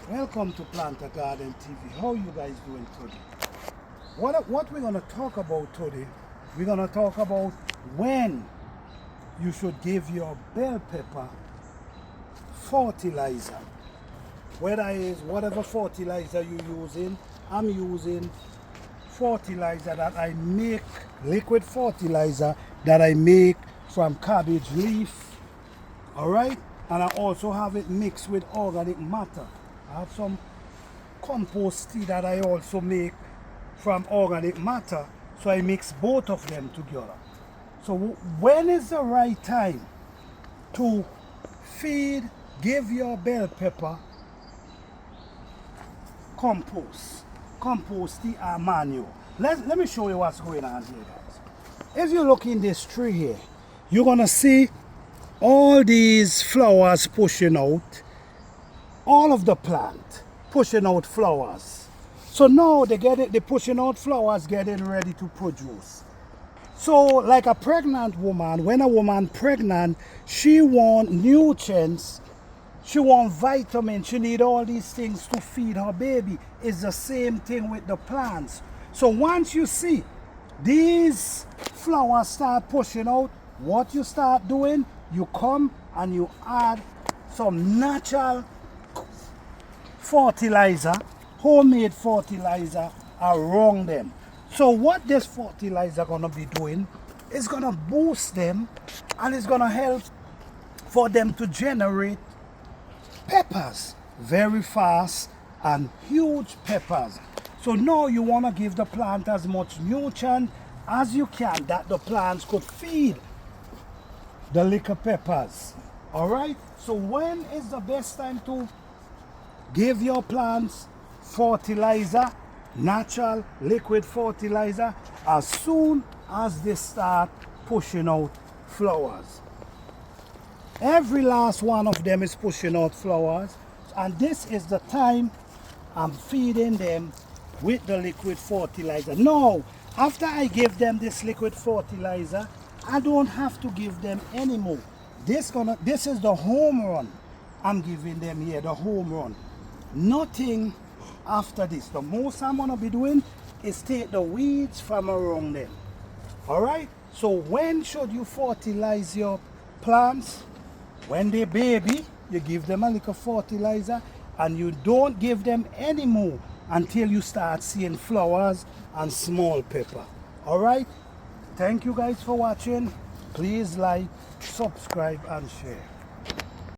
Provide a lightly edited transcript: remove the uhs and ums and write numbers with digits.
Welcome to Plant a Garden TV. How you guys doing today? What we're going to talk about today, we're going to talk about when you should give your bell pepper fertilizer. Whether it's whatever fertilizer you're using, I'm using fertilizer that I make, liquid fertilizer that I make from cabbage leaf. Alright? And I also have it mixed with organic matter. I have some compost tea that I also make from organic matter, so I mix both of them together. So when is the right time to give your bell pepper compost tea or manure? Let me show you what's going on here, guys. If you look in this tree here, you're gonna see all these flowers pushing out, all of the plant pushing out flowers. So now they're pushing out flowers, getting ready to produce. So like a pregnant woman, when a woman pregnant, she want nutrients, she want vitamins, she need all these things to feed her baby. It's the same thing with the plants. So once you see these flowers start pushing out, what you start doing, you come and you add some natural fertilizer, homemade fertilizer around them. So what this fertilizer gonna be doing is gonna boost them, and it's gonna help for them to generate peppers very fast, and huge peppers. So now you wanna give the plant as much nutrient as you can that the plants could feed the little peppers. All right, so when is the best time to give your plants fertilizer, natural liquid fertilizer? As soon as they start pushing out flowers. Every last one of them is pushing out flowers, and this is the time I'm feeding them with the liquid fertilizer. Now, after I give them this liquid fertilizer, I don't have to give them anymore. This is the home run I'm giving them here, the home run. Nothing after this. The most I'm gonna be doing is take the weeds from around them. All right, so when should you fertilize your plants? When they baby, you give them a little fertilizer, and you don't give them any more until you start seeing flowers and small pepper. All right, thank you guys for watching. Please like, subscribe and share.